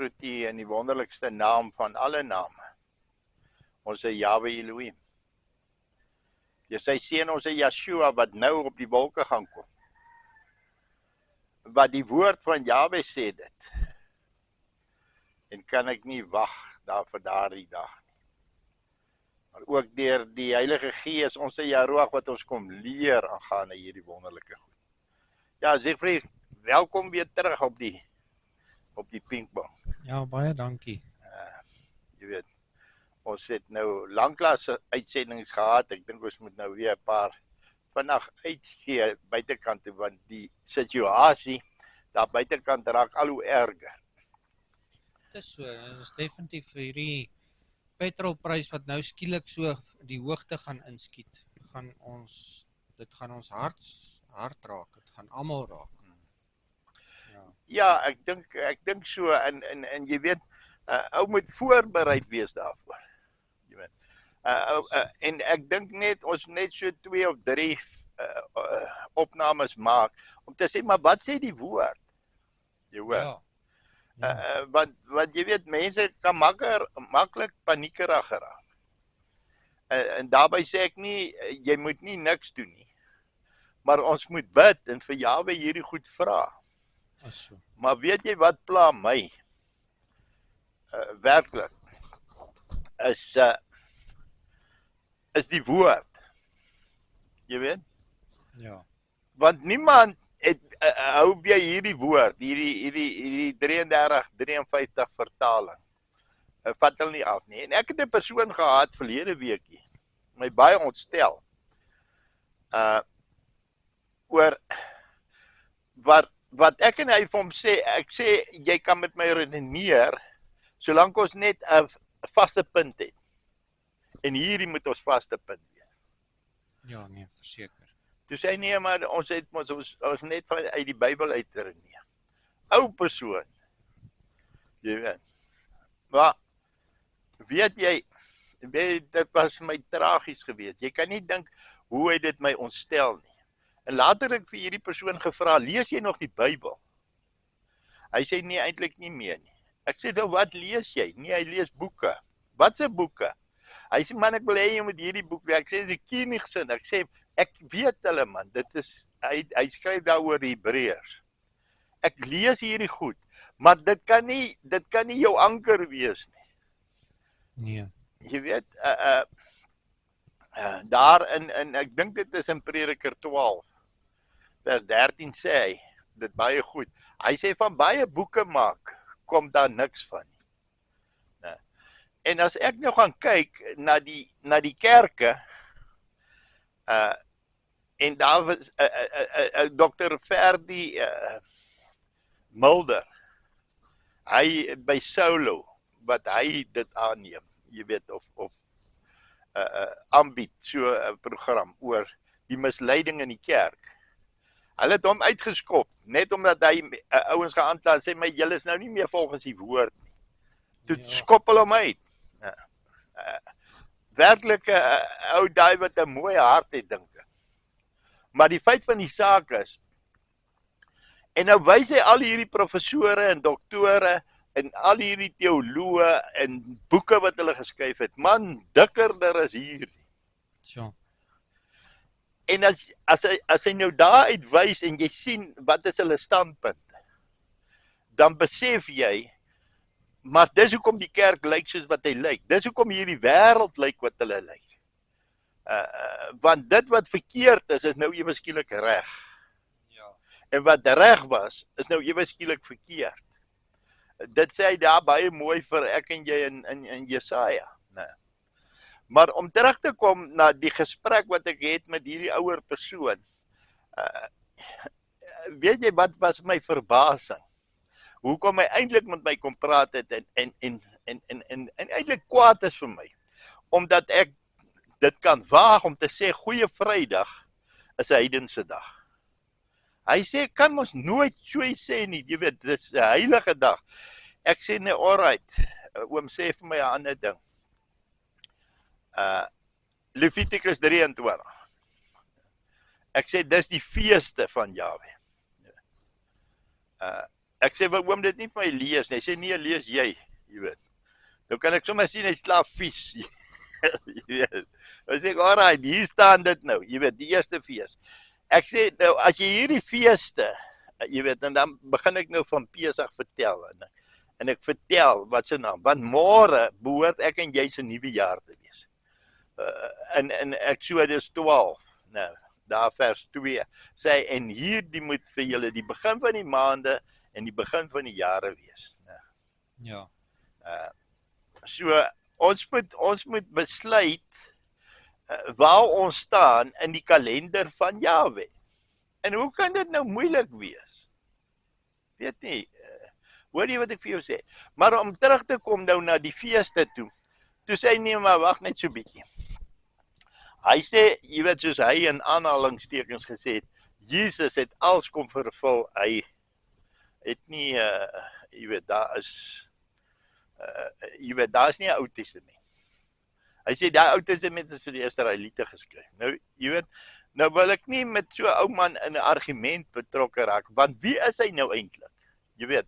groet U in die wonderlikste naam van alle name. Ons is Yahweh Elohim. Dis sy seun, ons is Yeshua, wat nou op die wolke gaan kom. Wat die woord van Yahweh sê dit. En kan ek nie wag vir daardie dag nie. Maar ook deur die Heilige Gees, ons is Jaroag, wat ons kom leer aangaande hierdie wonderlike goed. Ja, Siegfried, welkom weer terug op die pinkbank. Ja, baie dankie. Jy weet, ons het nou lanklaas uitsendings gehad. Ek dink ons moet nou weer 'n paar vandag uitgee buitekant toe, want die situasie daar buitekant raak al hoe erger. Dit is so, dit is definitief hierdie petrolprys wat nou skielik so die hoogte gaan inskiet. Dit gaan ons hart raak. Dit gaan almal raak. Ja, ek dink so en jy weet, ou moet voorbereid wees daarvoor. Jy weet. En ek dink net ons net so 2 of 3 opnames maak om te sê, maar wat sê die woord? Jy hoor. Ja. Want jy weet, mense kan maklik paniekerig geraak. En daarbey sê ek nie jy moet nie niks doen nie. Maar ons moet bid en vir Jahwe hierdie goed vra. So. Maar weet jy wat pla my? Werklik is die woord. Jy weet? Ja. Want niemand hou by hierdie woord, hierdie 53 vertaling. Vat hulle nie af nie. En ek het 'n persoon gehad verlede weekie, my baie ontstel. Oor wat ek en hy vir hom sê, ek sê jy kan met my redeneer solank ons net 'n vaste punt het. En hierdie moet ons vaste punt wees. Ja, nee, verseker. Toe sê hy nee, maar ons net uit die Bybel uit redeneer. Ou persoon. Jy weet. Maar weet jy, dit was vir my tragies geweest. Jy kan nie dink hoe hy dit my ontstel nie. En later ek vir hierdie persoon gevra, lees jy nog die Bybel? Hy sê nee, eintlik nie meer nie. Ek sê, nou wat lees jy? Nee, hy lees boeke. Wat se boeke? Hy sê, man, ek wil hê jy moet hierdie boek lees. Ek sê, dis Kenigssin. Ek sê, ek weet hulle, man. Dit is hy skryf daaroor die Hebreërs. Ek lees hierdie goed, maar dit kan nie jou anker wees nie. Nee. Jy weet, daar in ek dink dit is in Prediker 12 vers 13 sê hy dit baie goed. Hy sê van baie boeke maak kom daar niks van nie. En as ek nou gaan kyk na die kerke, en daar was Dr. Ferdi Mulder, hy by Solo, wat hy dit aanneem, jy weet, of aanbied, so 'n program oor die misleiding in die kerk. Hulle het hom uitgeskop, net omdat hy ouens geantwoord en sê, maar julle is nou nie meer volgens die woord nie. Toe skop hulle hom uit. Werklik 'n ou daai wat 'n mooi hart het, dink ek. Maar die feit van die saak is, en nou wys hy al hierdie professore en doktore en al hierdie teoloë en boeke wat hulle geskryf het, man, dikkerder is hier. So. En as hy nou daar uitwys en jy sien wat is hulle standpunte, dan besef jy, maar dis hoekom die kerk lyk soos wat hy lyk. Dis hoekom hierdie wêreld lyk wat hulle lyk. Want dit wat verkeerd is nou ewe skielik reg. Ja. En wat reg was, is nou ewe skielik verkeerd. Dit sê hy daar baie mooi vir ek en jy in Jesaja. Nee. Maar om terug te kom na die gesprek wat ek het met hierdie ouer persoon, weet jy wat was my verbasing? Hoekom hy eintlik met my kom praat het en eintlik kwaad is vir my, omdat ek dit kan waag om te sê goeie Vrydag is 'n heidense dag. Hy sê kan ons nooit so sê nie, jy weet, dis 'n heilige dag. Ek sê nee, alright. Oom sê vir my 'n ander ding. Levitikus 23. Ek sê dis die feeste van Jahwe. Ek sê, wil oom dit nie vir my lees nie. Hy sê, nee, lees jy weet. Nou kan ek sommer sien, hy slaap vies. Jy weet. Dan sê ek, alright, hier staan dit nou, jy weet, die eerste fees. Ek sê, nou, as jy hierdie feeste, jy weet, en dan begin ek nou van Pesach vertel, en ek vertel, wat sy naam, want môre behoort ek en jy se nuwe jaar te wees. In Exodus 12, nou, daar vers 2, sê, en hierdie moet vir julle die begin van die maande en die begin van die jare wees. Nou, Ja. so, ons moet besluit waar ons staan in die kalender van Jahwe. En hoe kan dit nou moeilik wees? Weet nie, hoor jy wat ek vir jou sê? Maar om terug te kom nou na die feeste toe sê hy, nee, maar wag net so bietjie. Hy sê, jy weet, soos hy in aanhalingstekens gesê het, Jesus het alles kom vervul, hy het nie, jy weet, daar is nie 'n Ou Testament. Hy sê, die Ou Testament is vir die Israeliete geskryf. Nou, jy weet, nou wil ek nie met so 'n ou man in 'n argument betrokke raak, want wie is hy nou eintlik? Jy weet,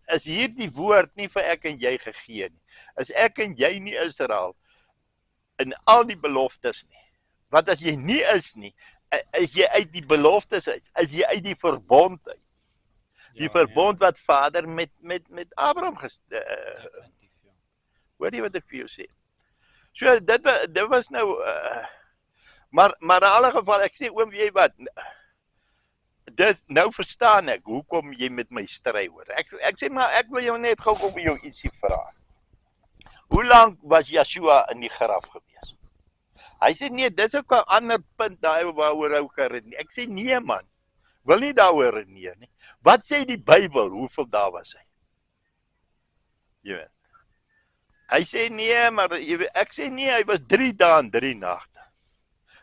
is hierdie woord nie vir ek en jy gegee nie. Is ek en jy nie Israel in al die beloftes nie. Want as jy nie is nie, is jy uit die beloftes uit, is jy uit die verbond uit. Die verbond wat Vader met Abraham Definitief, ja. hoor jy wat ek vir jou sê? So, dit was nou, maar in alle geval, ek sê, oom, weet jy wat, nou verstaan ek, hoekom jy met my stry hoor. Ek sê, maar ek wil jou net gou vir jou ietsie vra. Hoe lank was Yeshua in die graf gewees? Hy sê, nee, dis ook 'n ander punt daai waaroor hou kan redeneer. Ek sê, nee man, wil nie daaroor redeneer nie. Wat sê die Bybel, hoeveel dae was hy? Jy weet. Hy sê, nee, maar ek sê, nee, hy was 3 dae en 3 nagte.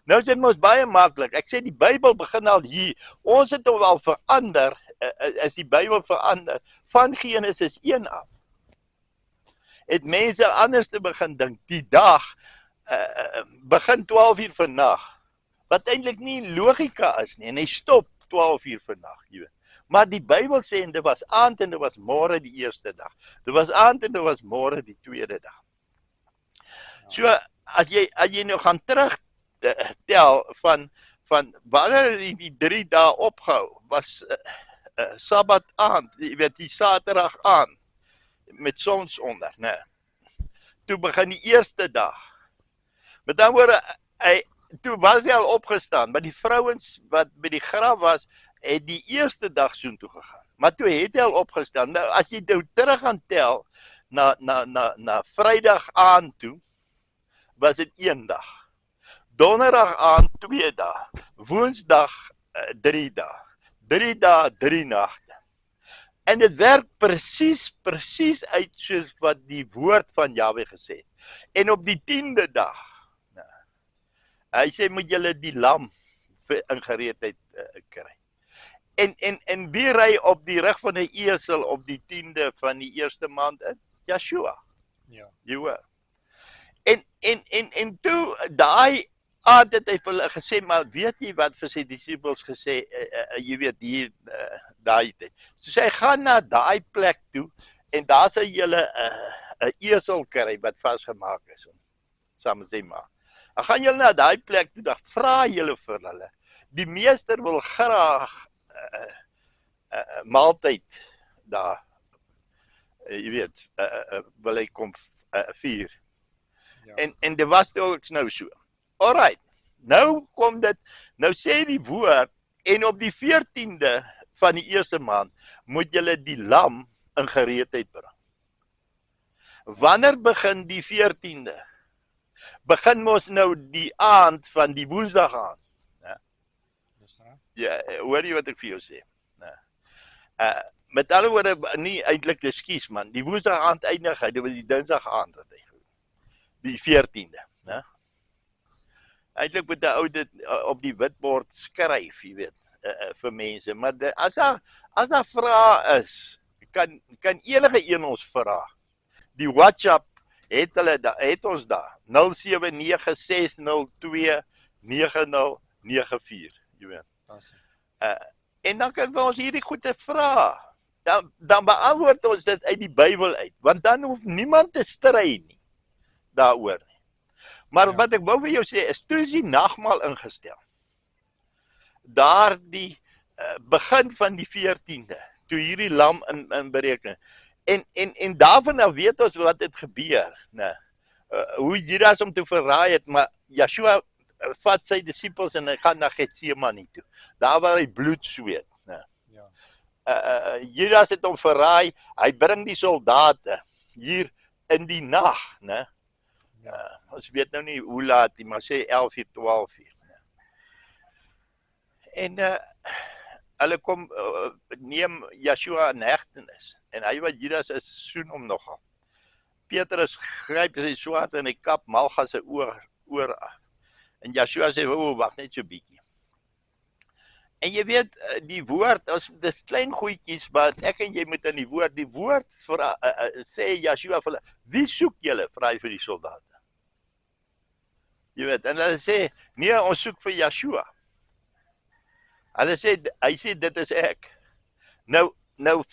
Nou is dit mos baie maklik. Ek sê, die Bybel begin al hier. Ons het al verander, as die Bybel verander, van Genesis 1 af. Het mense anders te begin dink, die dag begin 12 uur vannag, wat eintlik nie logika is nie, en hy stop 12 uur vannag, jy weet. Maar die Bybel sê, en dit was aand en dit was môre die eerste dag. Dit was aand en dit was môre die tweede dag. So, as jy nou gaan terug tel van wanneer die 3 dae opgehou, was Sabbat aand, jy weet, die Saterdag aand, met sonsonder, né? Toe begin die eerste dag. Met ander woorde, toe was hy al opgestaan, maar die vrouens wat by die graf was, het die eerste dag soontoe gegaan. Maar toe het hy al opgestaan. Nou, as jy nou terug gaan tel, na Vrydag aand toe, was dit 1 dag. Donderdag aand 2 dae. Woensdag 3 dae. 3 dae, 3 nagte. En dit werk presies uit soos wat die woord van Jahwe gesê het. En op die 10de dag, hy sê, moet julle die lam in gereedheid kry. En wie ry op die rug van 'n esel op die 10de van die eerste maand in? Yeshua. Ja. Jy hoor. En toe, daai aand het hy vir hulle gesê, maar weet jy wat vir sy disippels gesê, jy weet hier, daai tyd. So sê hy, gaan na daai plek toe, en daar sal julle 'n esel kry wat vasgemaak is, saam met sy ma. Dan gaan julle na daai plek toe, dan vra julle vir hulle. Die meester wil graag maaltyd daar, jy weet, wil hy kom vier. Ja. En dit was ook nou so. Alright, nou kom dit, nou sê die woord, en op die 14de van die eerste maand, moet julle die lam in gereedheid bring. Wanneer begin die 14de? Begin mos nou die aand van die woensdag aand. Ja, hoor jy wat ek vir jou sê? Met alle woorde, nie eintlik ekskuus man, die woensdag aand eindig hy, dit was die dinsdag aand wat hy gedoen. Die 14de, né? Eintlik moet 'n ou dit op die witbord skryf, jy weet, vir mense, maar as daar vrae is, kan enige een ons vra. Die WhatsApp het ons daar, 0796029094, jy weet. En dan kan ons hierdie goede vra. Dan beantwoord ons dit uit die Bybel uit, want dan hoef niemand te stry nie daaroor nie. Maar Ja. wat ek wou vir jou sê is, toe is die nagmaal ingestel. Daar die begin van die 14de, toe hierdie lam in bereken. En daarvan nou weet ons wat het gebeur, né? Hoe Judas hom toe verraai het, maar Yeshua vat sy disippels en hy gaan na Getsemane toe. Daar waar hy bloed sweet, né? Ja. Judas het hom verraai, hy bring die soldate hier in die nag, né? Ons weet nou nie hoe laat nie, maar sê 11 uur, 12 uur. En hulle kom neem Yeshua in hegtenis. En hy wat Judas is, soen hom nogal. Petrus gryp sy swaard en hy kap Malga se oor af. En Yeshua sê, wag net so bietjie. En jy weet, die woord, dis klein goedjies, maar ek en jy moet in die woord sê Yeshua vir hulle, wie soek julle, vra hy vir die soldate. Jy weet, en hulle sê, nee, ons soek vir Yeshua. Hy sê, dit is ek. Nou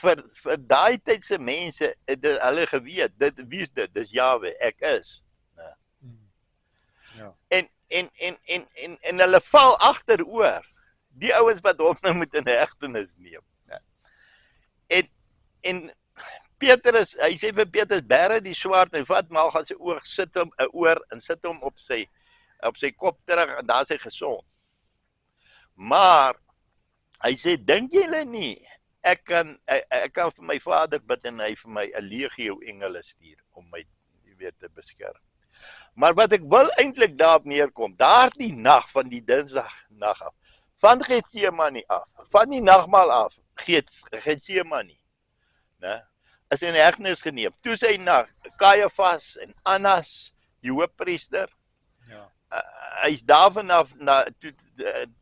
vir daai tydse mense, hulle geweet, wie is dit? Dis Jahwe, ek is. Ja. En hulle val agteroor. Die ouens wat hom nou moet in hegtenis neem. En Petrus, hy sê vir Petrus, bære die swaard, en vat Malga se oor, sit hom en sit hom op sy kop terug, en daar is hy gesond. Maar, hy sê, dink julle nie, ek kan vir my vader bid, en hy vir my 'n legio engele stuur, om my, jy weet, te beskerm. Maar wat ek wil eintlik daarop neerkom, daardie nag van die Dinsdag nag af, van Getsemane af, van die nagmaal af, Getsemane, né, is in hegtenis geneem. Toe sy na Caiaphas en Annas, die hoofpriester, hy's daarvan af,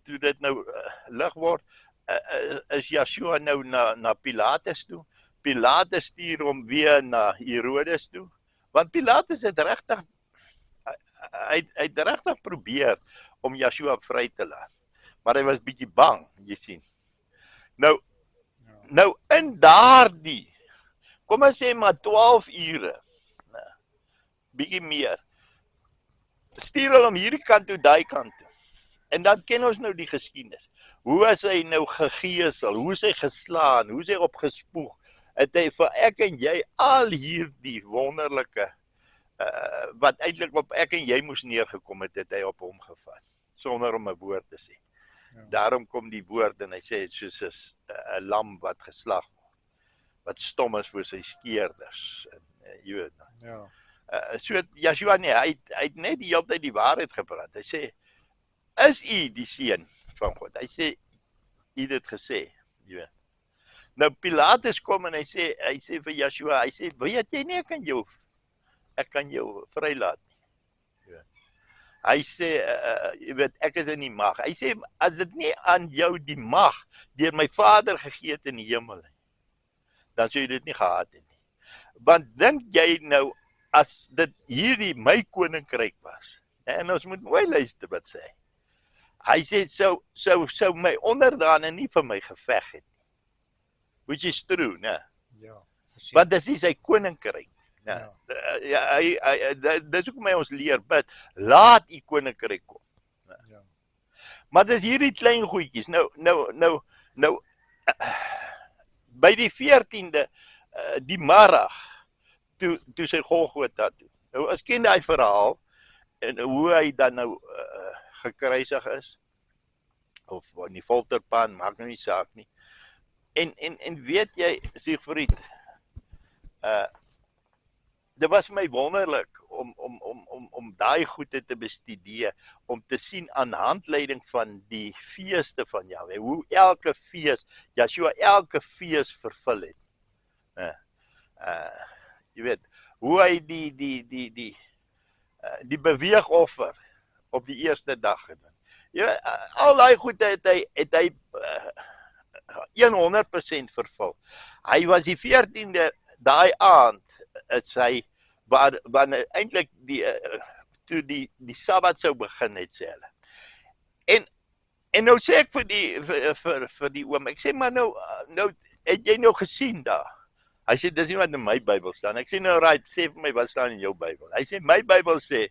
toe dit nou lig word, is Yeshua nou na Pilatus toe. Pilatus stuur hom weer na Herodes toe, want Pilatus het regtig, hy het regtig probeer om Yeshua vry te laat. Maar hy was bietjie bang, jy sien. Nou in daardie, kom ons sê maar 12 ure, bietjie meer, stuur hulle hom hierdie kant toe, daai kant toe. En dan ken ons nou die geskiedenis. Hoe is hy nou gegeesel, hoe is hy geslaan, hoe is hy opgespoeg, het hy vir ek en jy al hierdie wonderlike, wat eintlik op ek en jy moes neergekom het hy op hom gevat, sonder om 'n woord te sê. Ja. Daarom kom die woord en hy sê, soos 'n lam wat geslag word, wat stom is vir sy skeerders, en jy weet nou. Ja. So Yeshua nie, hy het net die hele tyd die waarheid gepraat. Hy sê, is u die seun van God? Hy sê, u het dit gesê, jy weet. Nou Pilatus kom en hy sê vir Yeshua, hy sê, weet jy nie, ek kan jou vrylaat nie. Ja. Hy sê, jy weet, ek is in die mag. Hy sê, as dit nie aan jou die mag deur my Vader gegee het in die hemel, dan sou jy dit nie gehad het nie. Want dink jy nou, as dit hierdie my koninkryk was, en ons moet mooi luister wat sê, hy sê, sou my onderdane nie vir my geveg het nie. Which is true, né? Ja, want dit is sy koninkryk. Ja, dis hoekom hy ons leer bid, laat u koninkryk kom. Ja. Maar dis hierdie klein goedjies. Nou by die 14de, die middag, toe sy Golgotha toe. Nou, ons ken die verhaal, en hoe hy dan nou gekruisig is, of in die folterpan, maak nou nie saak nie. En weet jy, Siegfried, dit was my wonderlik om daai goede te bestudeer, om te sien aan handleiding van die feeste van Jahwe, hoe elke fees, Yeshua elke fees vervul het. Jy weet, hoe hy die beweegoffer op die eerste dag gedoen. Ja, al daai goede het hy 100% vervul. Hy was die 14de daai aand, is hy, waar eintlik toe die Sabbat sou begin het, sê hulle. En En nou sê ek vir die oom, ek sê maar nou het jy nou gesien daar? Hy sê dis nie wat in my Bybel staan. Ek sê nou right, sê vir my wat staan in jou Bybel. Hy sê my Bybel sê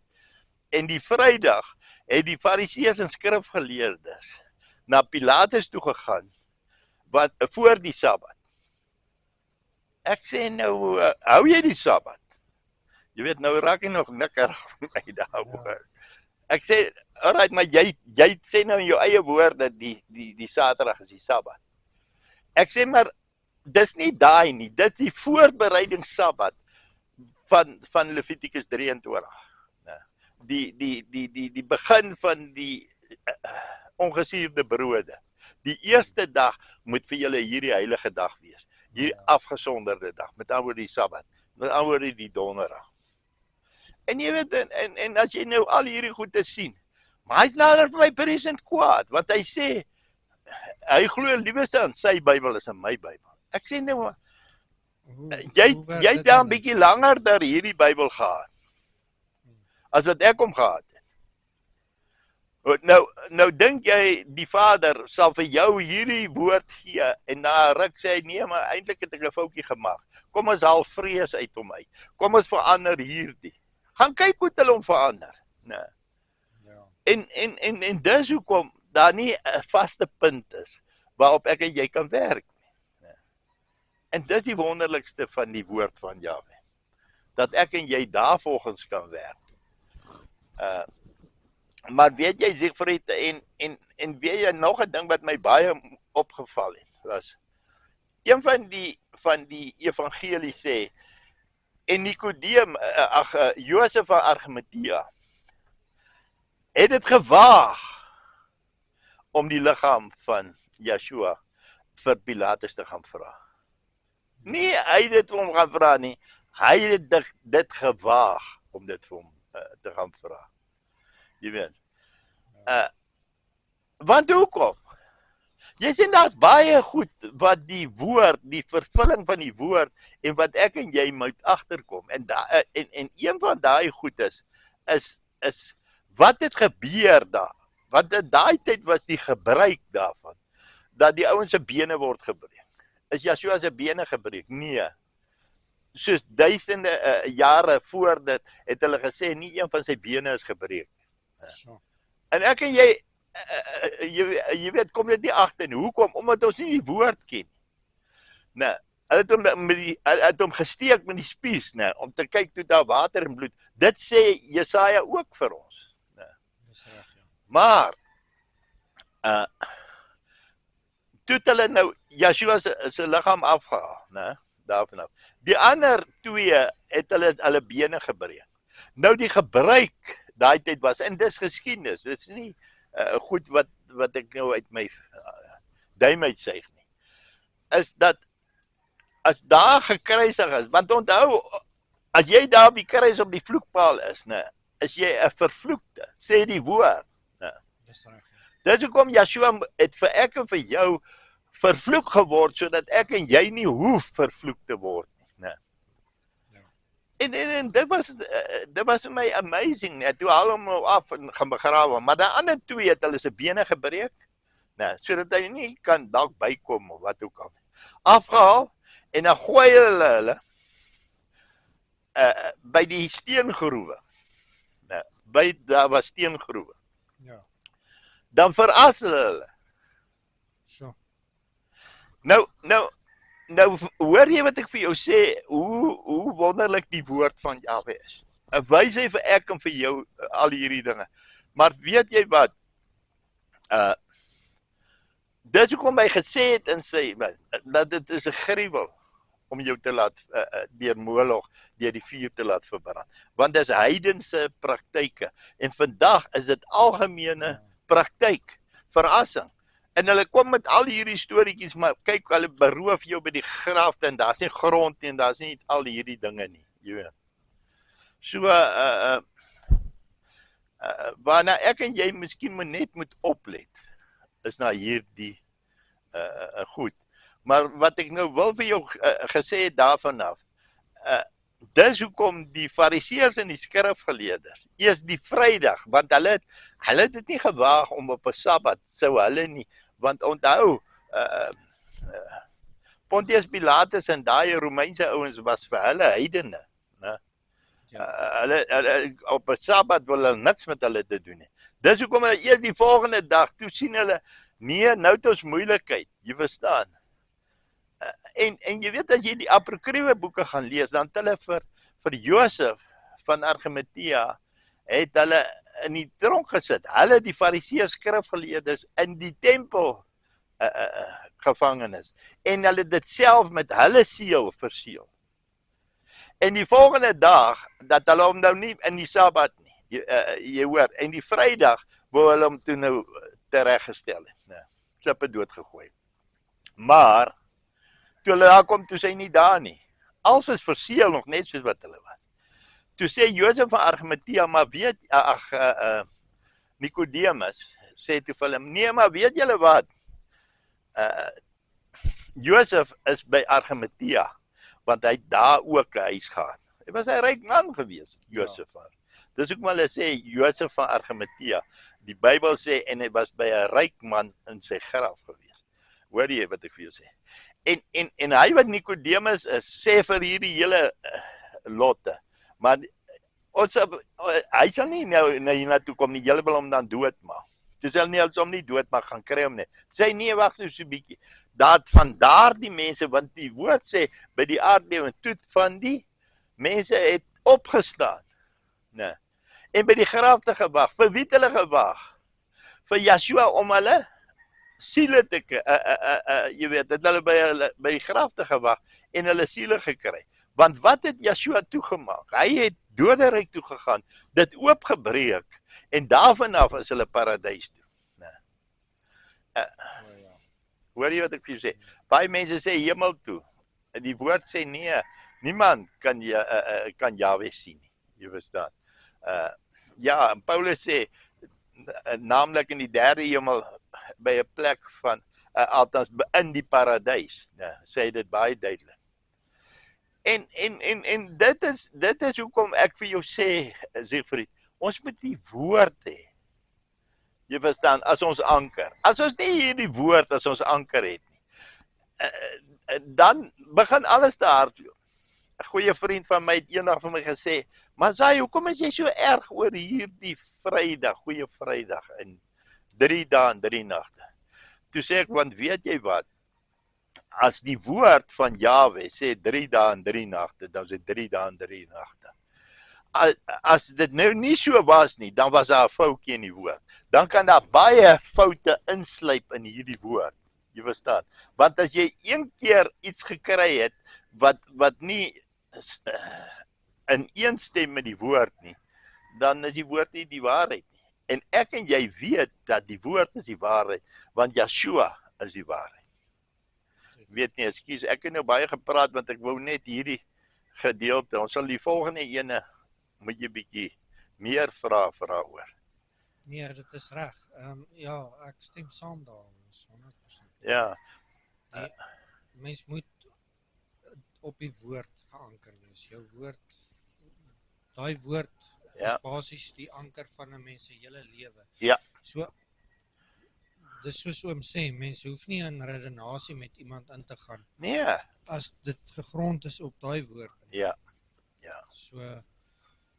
en die Vrydag het die Fariseërs en skrifgeleerdes na Pilatus toe gegaan wat voor die Sabbat. Ek sê nou hou jy die Sabbat? Jy weet nou raak jy nog nikker van my daaroor. Ek sê alright, maar jy sê nou in jou eie woorde die Saterdag is die Sabbat. Ek sê maar dis nie daai nie, dit is die voorbereiding Sabbat van Levitikus 23. Die begin van die ongesuurde brode. Die eerste dag moet vir julle hierdie heilige dag wees. Hierdie afgesonderde dag, met ander woorde die Sabbat, met ander woorde die donderdag. En jy weet, en as jy nou al hierdie goede sien, maar hy's nader vir my present kwaad, want hy sê, hy glo lieweste aan sy Bybel as aan my Bybel. Ek sê nou, jy daar 'n bietjie langer daar hierdie Bybel gehad, as wat ek hom gehad het. Nou dink jy, die Vader sal vir jou hierdie woord gee, en na 'n ruk sê hy, nee, maar eintlik het ek 'n foutjie gemaak. Kom ons haal vrees uit hom uit. Kom ons verander hierdie. Gaan kyk hoe hulle hom verander. Nee. Ja. En dis hoekom daar nie 'n vaste punt is waarop ek en jy kan werk. Nee. En dis die wonderlikste van die woord van Jahwe, dat ek en jy daarvolgens kan werk. Maar weet jy, Siegfried, en weet jy nog 'n ding wat my baie opgeval het, was een van die evangelie sê, en Nicodeem, Josef van Arimatea, het dit gewaag om die liggaam van Yeshua vir Pilatus te gaan vra. Nee, hy het dit vir hom gaan vra nie. Hy het dit gewaag om dit vir hom te gaan vra. Jy weet. Want hoekom? Jy sien daar's baie goed wat die woord, die vervulling van die woord en wat ek en jy moet agterkom. En een van daai goed is wat het gebeur daar? Want in daai tyd was die gebruik daarvan dat die ouens se bene word gebreek. Is Yeshua se bene gebreek? Nee. Soos duisende jare voor dit het hulle gesê nie een van sy bene is gebreek. So. En ek en jy jy weet, kom dit nie agter nie. Hoekom? Omdat ons nie die woord ken. Nee, hulle het hom gesteek met die spies, nee, om te kyk toe daar water en bloed. Dit sê Jesaja ook vir ons. Nee. Dis reg, ja. Maar toe hulle nou Yeshua se liggaam afgehaal, nee, daarvan af. Die ander twee het hulle bene gebreek. Nou die gebruik daai tyd was, en dis geskiedenis, dit is nie goed wat ek nou uit my duim uitsuig nie, is dat as daar gekruisig is, want onthou, as jy daar op die kruis op die vloekpaal is, nee, is jy 'n vervloekte, sê die woord. Nee. Dis hoekom Yeshua het vir ek en vir jou vervloek geword, sodat ek en jy nie hoef vervloek te word nie. Nee. En dit was vir my amazing, nee, toe haal hom nou af en gaan begrawe, maar die ander twee het hulle se bene gebreek, nee, sodat hy nie kan dalk bykom of wat ook al. Afgehaal, en dan gooi hulle by die steengroewe. Nee, daar was steengroewe. Ja. Dan veras hulle. So. Nou, hoor jy wat ek vir jou sê, hoe wonderlik die woord van Jahwe is. En wys hy vir ek en vir jou al hierdie dinge. Maar weet jy wat? Dis hoekom hy gesê het in sy, dat dit is 'n gruwel om jou te laat, deur Moloch, deur die vuur te laat verbrand. Want dis heidense praktyke. En vandag is dit algemene praktyk, verrassing. En hulle kom met al hierdie storieetjies, maar kyk, hulle beroof jou by die grafte, en daar's nie grond nie, en daar's nie al hierdie dinge nie, jy weet. So, waarna ek en jy miskien net moet oplet, is na hierdie goed. Maar wat ek nou wil vir jou gesê het daarvan af, dis hoekom die fariseërs en die skrifgeleerders eers die Vrydag, want hulle het dit nie gewaag om op 'n Sabbat, sou hulle nie, want onthou, Pontius Pilatus en daai Romeinse ouens was vir hulle heidene, né? Hulle op 'n Sabbat wil hulle niks met hulle te doen nie. Dis hoekom hulle eers die volgende dag, toe sien hulle, nee, nou het ons moeilikheid, jy verstaan. En jy weet, as jy die apokriewe boeke gaan lees, dan het hulle vir Josef van Arimatea, het hulle in die tronk gesit. Hulle, die fariseërs, skrifgeleerders, in die tempel gevangenis. En hulle dit self met hulle seël verseël. En die volgende dag, dat hulle hom nou nie in die Sabbat nie, jy hoor, en die Vrydag, wou hulle hom toe nou tereggestel het, nee, klippe doodgegooi. Maar, toe hulle daar kom, toe sê hy nie daar nie. Als is verseël nog net soos wat hulle was. Toe sê Josef van Arimatea, maar weet, Nicodemus, sê toe vir hom, nee, maar weet julle wat? Josef is by Arimatea, want hy het daar ook 'n huis gehad. Hy was 'n ryk man gewees, Josef. Ja. Dis hoekom hulle sê, Josef van Arimatea, die Bybel sê, en hy was by 'n ryk man in sy graf gewees. Hoor jy wat ek vir jou sê? En hy wat Nicodemus is, sê vir hierdie hele lotte, maar hy sal nie nou hiernatoe kom nie, julle wil hom dan doodmaak. Toe sê hulle nie, ons hom nie doodmaak, gaan kry hom nie. Sê nee, wag so 'n bietjie. Dat van daardie mense, want die woord sê, by die aardbewing, toe van die mense het opgestaan. Nee. En by die graf te gewag, vir wie het hulle gewag? Vir Yeshua om hulle siele te jy weet, het hulle by die graf te gewag en hulle siele gekry. Want wat het Yeshua toegemaak? Hy het doderyk toegegaan, dit oopgebreek en daarvan af is hulle paradys toe. Nee. Hoor jy wat ek vir jou sê? Baie mense sê hemel toe. En die woord sê nee, niemand kan Jahwe sien nie. Jy verstaan. Ja, en Paulus sê, naamlik in die derde hemel, by 'n plek van, althans in die paradys, sê hy dit baie duidelik. En dit is hoekom ek vir jou sê, Siegfried, ons moet die woord hê. Jy verstaan, as ons anker. As ons nie hierdie woord as ons anker het nie, dan begin alles te hardloop. 'n Goeie vriend van my het eendag vir my gesê, maar Zai, hoekom is jy so erg oor hierdie Vrydag, Goeie Vrydag, in 3 dae en 3 nagte? Toe sê ek, want weet jy wat, as die woord van Jahwe sê 3 dae en 3 nagte, dan is dit 3 dae en 3 nagte. As dit nou nie so was nie, dan was daar 'n foutjie in die woord. Dan kan daar baie foute insluip in hierdie woord. Jy verstaan? Want as jy een keer iets gekry het wat nie in eenstem met die woord nie, dan is die woord nie die waarheid nie. En ek en jy weet dat die woord is die waarheid, want Yeshua is die waarheid. Weet nie, ekskuus, ek het nou baie gepraat, want ek wou net hierdie gedeelte, ons sal die volgende ene, moet jy bietjie meer vra oor. Nee, dit is reg. Ja, ek stem saam daarmee, 100%. Ja. Die mens moet op die woord geanker wees. Jou woord, daai woord is basies die anker van 'n mens se hele lewe. Ja. So, dis soos oom sê, mense hoef nie in redenasie met iemand in te gaan. Nee. As dit gegrond is op daai woord. Ja. So,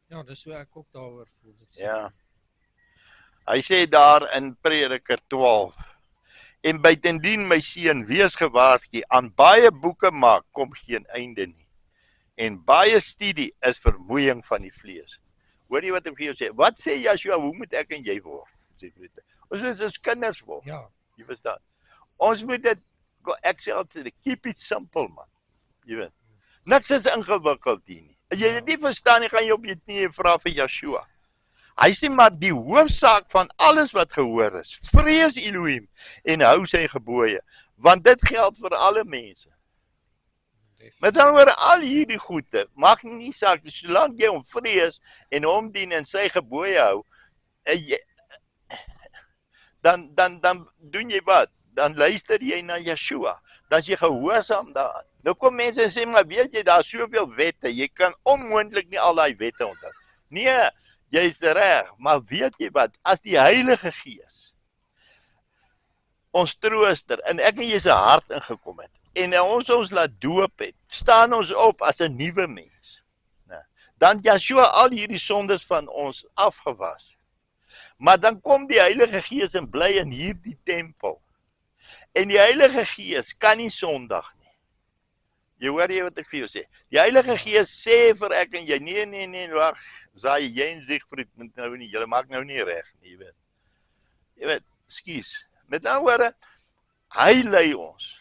ja, dis hoe ek ook daaroor voel. Ja. Hy sê daar in Prediker 12, en buitendien my seun, wees gewaarsku, aan baie boeke maak kom geen einde nie. En baie studie is vermoeiing van die vlees. Hoor jy wat ek vir jou sê? Wat sê Yeshua, hoe moet ek en jy word? Ons moet ons kinders word. Ja. Jy verstaan? Ons moet dit, ek sê altyd, keep it simple, man. Jy weet. Niks is ingewikkeld hier nie. As jy dit nie verstaan nie, gaan jy op jou knieë vra vir Yeshua. Hy sê maar die hoofsaak van alles wat gehoor is, vrees Elohim en hou sy gebooie, want dit geld vir alle mense. Met dan oor al hierdie goede, maak nie saak, solank jy hom vrees en hom dien en sy gebooie hou, dan doen jy wat? Dan luister jy na Yeshua, dan is jy gehoorsaam daar. Dan kom mense en sê, maar weet jy, daar is soveel wette, jy kan onmoontlik nie al daai wette onthou. Nee, jy is reg, maar weet jy wat, as die Heilige Gees ons trooster, en ek en jy se hart ingekom het, en ons laat doop het, staan ons op as 'n nuwe mens. Nou, dan Yeshua al hierdie sondes van ons afgewas. Maar dan kom die Heilige Gees en bly in hierdie tempel. En die Heilige Gees kan nie sondig nie. Jy hoor jy wat ek vir jou sê. Die Heilige Gees sê vir ek en jy, nee, wag, Saai, jy en Siegfried moet nou nie, julle maak nou nie reg nie, jy weet. Jy weet, skus. Met ander woorde, hy lei ons.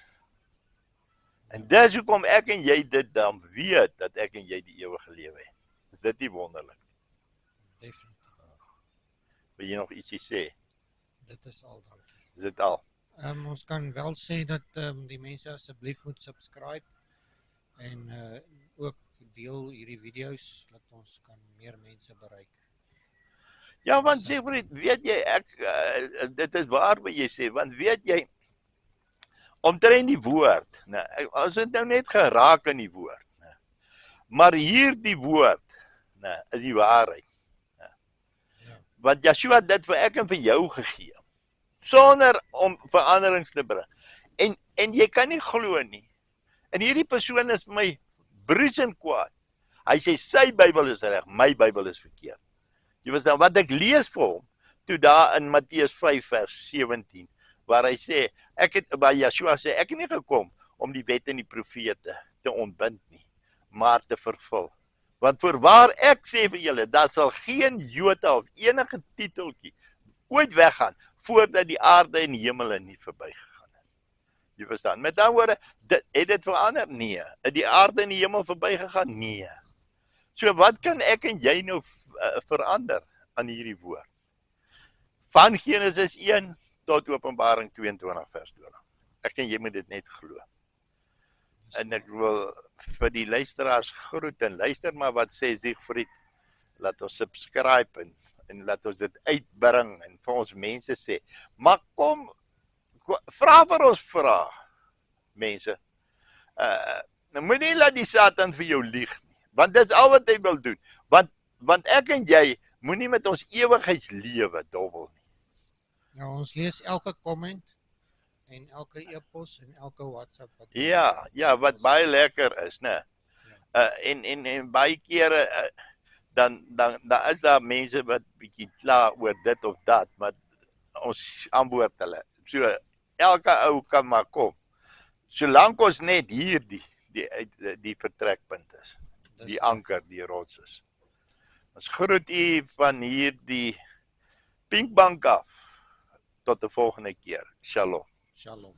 En dis hoekom ek en jy dit dan weet, dat ek en jy die ewige lewe het. Is dit nie wonderlik? Definitief. Wil jy nog ietsie sê? Dit is al, dankie. Is dit al? Ons kan wel sê dat die mense asseblief moet subscribe en ook deel hierdie video's, dat ons kan meer mense bereik. Ja, want Siegfried, weet jy, dit is waar wat jy sê, want weet jy, omtrent die woord, ons het nou net geraak in die woord, maar hier die woord, is die waarheid. Want Yeshua het dit vir ek en vir jou gegee, sonder om veranderings te bring. En jy kan nie glo nie. En hierdie persoon is vir my bruisend kwaad. Hy sê sy Bybel is reg, my Bybel is verkeerd. Jy verstaan, wat ek lees vir hom, toe daar in Matteus 5 vers 17, waar hy sê, waar Yeshua sê, ek het nie gekom om die wet en die profete te ontbind nie, maar te vervul. Want voorwaar ek sê vir julle, daar sal geen jota of enige titeltjie ooit weggaan, voordat die aarde en die hemel nie verbygegaan het. Jy verstaan, met ander woorde, het dit verander? Nee. Het die aarde en die hemel verbygegaan? Nee. So wat kan ek en jy nou verander aan hierdie woord? Van Genesis 1 tot Openbaring 22 vers 20. Ek en jy moet dit net glo. En ek wil vir die luisteraars groet en luister maar wat sê Siegfried. Laat ons subscribe en laat ons dit uitbring en vir ons mense sê. Maar kom, vra vir ons vrae, mense. Moet nie laat die Satan vir jou lieg nie. Want dis al wat hy wil doen. Want ek en jy moenie met ons ewigheidslewe dobbel nie. Ja, ons lees elke comment en elke e-pos en elke WhatsApp wat Ja, wat baie lekker is, né? En baie kere dan is daar mense wat bietjie kla oor dit of dat, maar ons antwoord hulle. So elke ou kan maar kom. Solank ons net hier die vertrekpunt is. Die anker, die rots is. Ons groet u van hier die Pinkbank af. Tot die volgende keer. Shalom. Shalom.